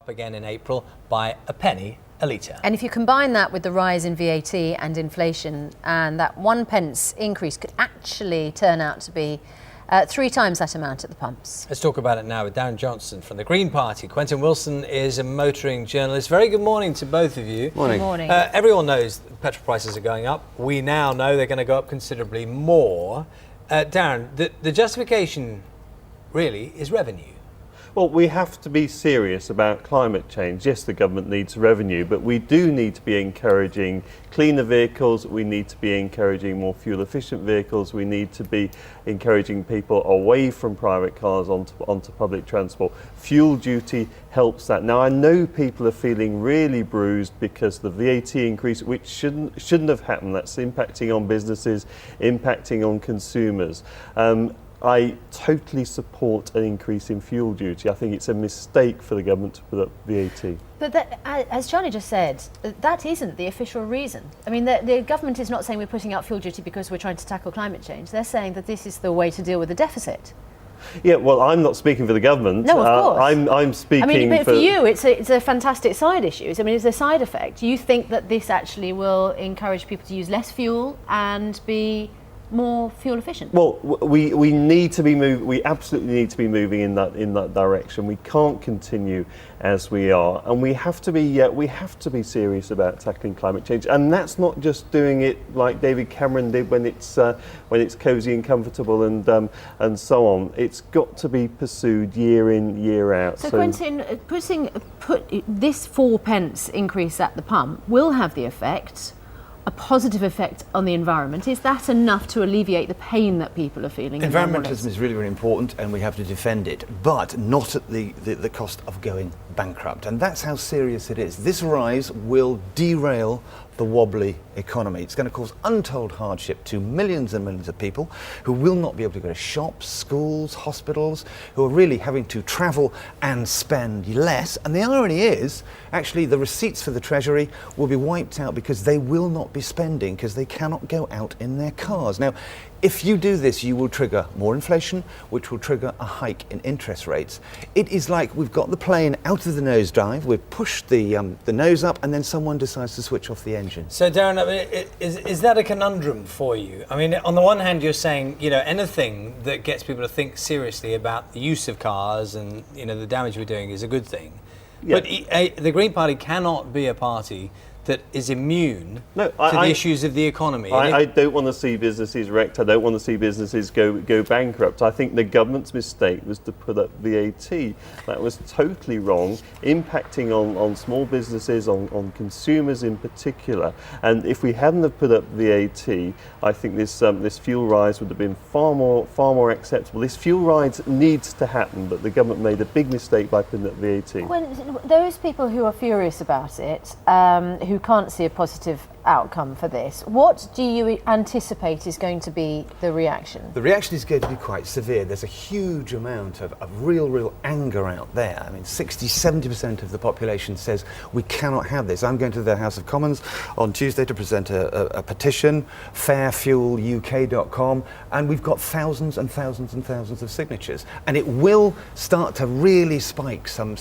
again in April by a penny a litre. And if you combine that with the rise in VAT and inflation, and that 1p increase could actually turn out to be 3 times that amount at the pumps. Let's talk about it now with Darren Johnson from the Green Party. Quentin Willson is a motoring journalist. Very good morning to both of you. Morning. Good morning. Everyone knows petrol prices are going up. We now know they're going to go up considerably more. Darren, the justification really is revenue. Well, we have to be serious about climate change. Yes, the government needs revenue, but we do need to be encouraging cleaner vehicles. We need to be encouraging more fuel-efficient vehicles. We need to be encouraging people away from private cars onto public transport. Fuel duty helps that. Now, I know people are feeling really bruised because the VAT increase, which shouldn't have happened, that's impacting on businesses, impacting on consumers. I totally support an increase in fuel duty. I think it's a mistake for the government to put up VAT. But that, as Charlie just said, that isn't the official reason. I mean, the government is not saying we're putting up fuel duty because we're trying to tackle climate change. They're saying that this is the way to deal with the deficit. Yeah, well, I'm not speaking for the government. No, of course. I'm speaking. I mean, but for you, it's a fantastic side issue. I mean, it's a side effect. You think that this actually will encourage people to use less fuel and be more fuel efficient? Well, we need to be we absolutely need to be moving in that direction. We can't continue as we are, and we have to be serious about tackling climate change. And that's not just doing it like David Cameron did when it's cosy and comfortable and so on. It's got to be pursued year in, year out. So Quentin, put this 4p increase at the pump will have the effect, a positive effect on the environment. Is that enough to alleviate the pain that people are feeling? Environmentalism is really, really important, and we have to defend it, but not at the cost of going bankrupt. And that's how serious it is. This rise will derail the wobbly economy. It's going to cause untold hardship to millions and millions of people who will not be able to go to shops, schools, hospitals, who are really having to travel and spend less. And the irony is, actually, the receipts for the Treasury will be wiped out because they will not be spending because they cannot go out in their cars. Now, if you do this, you will trigger more inflation, which will trigger a hike in interest rates. It is like we've got the plane out of the nosedive, we've pushed the nose up, and then someone decides to switch off the engine. So, Darren, I mean, is that a conundrum for you? I mean, on the one hand, you're saying, anything that gets people to think seriously about the use of cars and, the damage we're doing is a good thing. Yeah. But the Green Party cannot be a party that is immune to the issues of the economy. I don't want to see businesses wrecked. I don't want to see businesses go bankrupt. I think the government's mistake was to put up VAT. That was totally wrong, impacting on small businesses, on consumers in particular. And if we hadn't have put up VAT, I think this fuel rise would have been far more acceptable. This fuel rise needs to happen, but the government made a big mistake by putting up VAT. When those people who are furious about it, who can't see a positive outcome for this, what do you anticipate is going to be the reaction? The reaction is going to be quite severe. There's a huge amount of real anger out there. I mean, 60-70% of the population says we cannot have this. I'm going to the House of Commons on Tuesday to present a petition, fairfueluk.com, and we've got thousands and thousands and thousands of signatures. And it will start to really spike some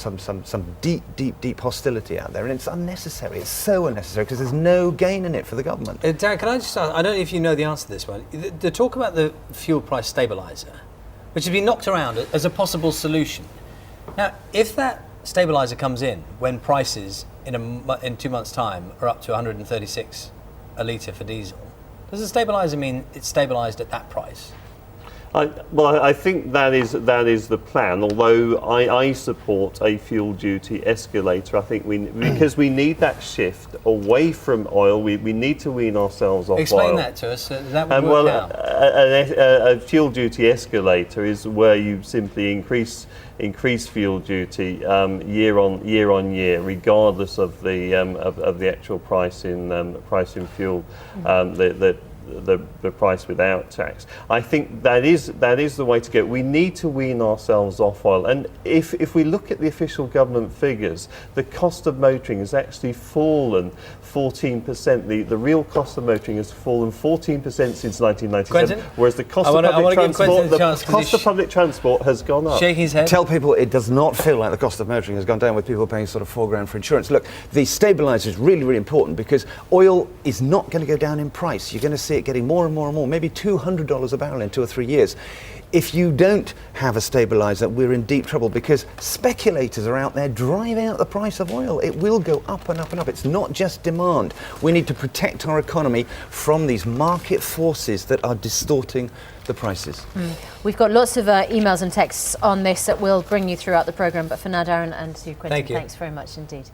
deep hostility out there. And it's unnecessary. It's so unnecessary because there's no gain in it for the government. Darren, can I just ask, I don't know if you know the answer to this one. The talk about the fuel price stabiliser, which has been knocked around as a possible solution. Now, if that stabiliser comes in when prices in 2 months' time are up to 136 a litre for diesel, does the stabiliser mean it's stabilised at that price? I think that is the plan. Although I support a fuel duty escalator. I think because we need that shift away from oil. We need to wean ourselves off oil. Explain that to us. That would work out. A fuel duty escalator is where you simply increase fuel duty year on year, regardless of the actual price in fuel. the price without tax. I think that is the way to go. We need to wean ourselves off oil, and if we look at the official government figures, the cost of motoring has actually fallen 14%. The real cost of motoring has fallen 14% since 1997, Quentin? whereas the cost of public transport has gone up. Shaking his head. Tell people it does not feel like the cost of motoring has gone down, with people paying sort of £4,000 for insurance. Look, the stabiliser is really, really important, because oil is not going to go down in price. You're going to see it getting more and more and more, maybe $200 a barrel in 2 or 3 years. If you don't have a stabiliser, we're in deep trouble, because speculators are out there driving out the price of oil. It will go up and up and up. It's not just demand. We need to protect our economy from these market forces that are distorting the prices. We've got lots of emails and texts on this that we'll bring you throughout the programme, but for now, Darren, and to Quentin, Thank you. thanks very much indeed.